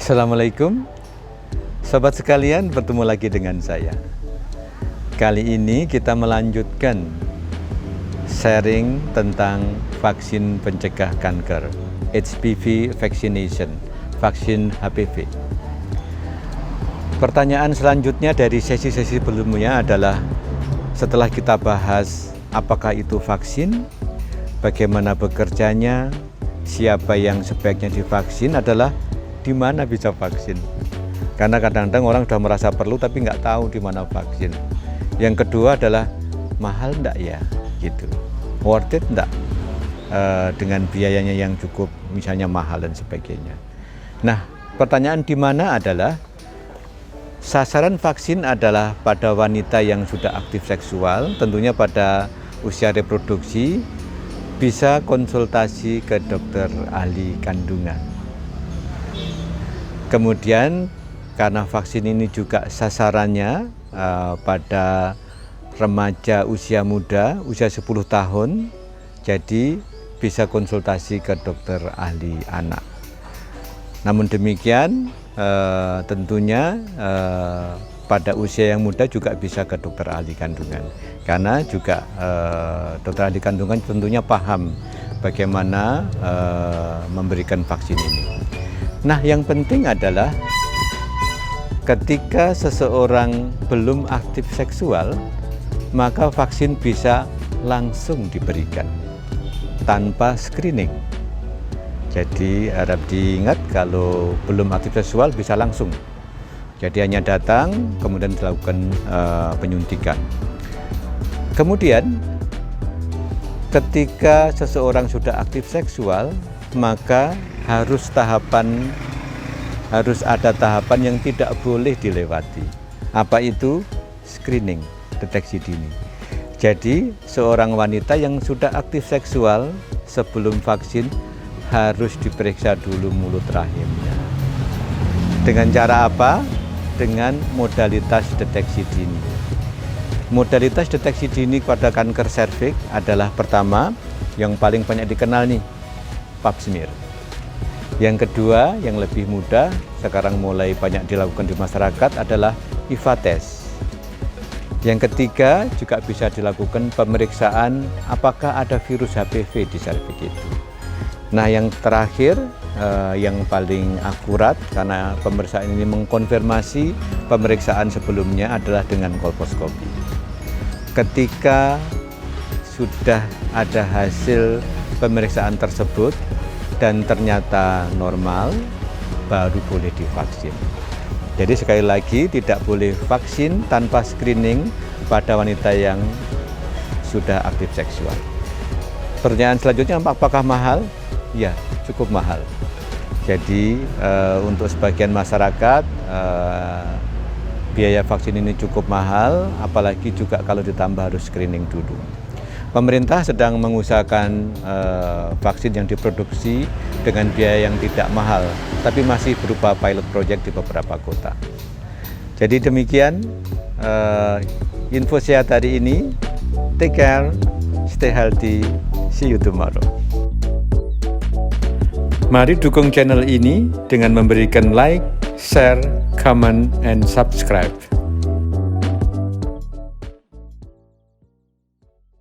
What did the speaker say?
Assalamualaikum, sobat sekalian, bertemu lagi dengan saya. Kali ini kita melanjutkan sharing tentang vaksin pencegah kanker, HPV vaccination, vaksin HPV. Pertanyaan selanjutnya dari sesi-sesi sebelumnya adalah, setelah kita bahas apakah itu vaksin, bagaimana bekerjanya, siapa yang sebaiknya divaksin, adalah di mana bisa vaksin. Karena kadang-kadang orang sudah merasa perlu tapi nggak tahu di mana vaksin. Yang kedua adalah mahal enggak ya, gitu. Worth it enggak dengan biayanya yang cukup, misalnya mahal dan sebagainya. Nah, pertanyaan di mana adalah sasaran vaksin adalah pada wanita yang sudah aktif seksual, tentunya pada usia reproduksi, bisa konsultasi ke dokter ahli kandungan. Kemudian karena vaksin ini juga sasarannya pada remaja usia muda, usia 10 tahun, jadi bisa konsultasi ke dokter ahli anak. Namun demikian tentunya pada usia yang muda juga bisa ke dokter ahli kandungan, karena juga dokter ahli kandungan tentunya paham bagaimana memberikan vaksin ini. Nah, yang penting adalah ketika seseorang belum aktif seksual, maka vaksin bisa langsung diberikan tanpa screening. Jadi harap diingat, kalau belum aktif seksual bisa langsung. Jadi hanya datang, kemudian dilakukan penyuntikan. Kemudian ketika seseorang sudah aktif seksual, maka harus ada tahapan yang tidak boleh dilewati. Apa itu? Screening, deteksi dini. Jadi seorang wanita yang sudah aktif seksual sebelum vaksin harus diperiksa dulu mulut rahimnya. Dengan cara apa? Dengan modalitas deteksi dini. Modalitas deteksi dini pada kanker serviks adalah, pertama, yang paling banyak dikenal nih, pap smear. Yang kedua, yang lebih mudah, sekarang mulai banyak dilakukan di masyarakat, adalah IVA test. Yang ketiga, juga bisa dilakukan pemeriksaan apakah ada virus HPV di serviks itu. Nah, yang terakhir, yang paling akurat, karena pemeriksaan ini mengkonfirmasi pemeriksaan sebelumnya, adalah dengan kolposkopi. Ketika sudah ada hasil pemeriksaan tersebut dan ternyata normal, baru boleh divaksin. Jadi sekali lagi, tidak boleh vaksin tanpa screening pada wanita yang sudah aktif seksual. Pertanyaan selanjutnya, apakah mahal? Ya, cukup mahal. Jadi untuk sebagian masyarakat biaya vaksin ini cukup mahal, apalagi juga kalau ditambah harus screening dulu. Pemerintah sedang mengusahakan vaksin yang diproduksi dengan biaya yang tidak mahal, tapi masih berupa pilot project di beberapa kota. Jadi demikian info sehat hari ini. Take care, stay healthy, see you tomorrow. Mari dukung channel ini dengan memberikan like, share, comment, and subscribe.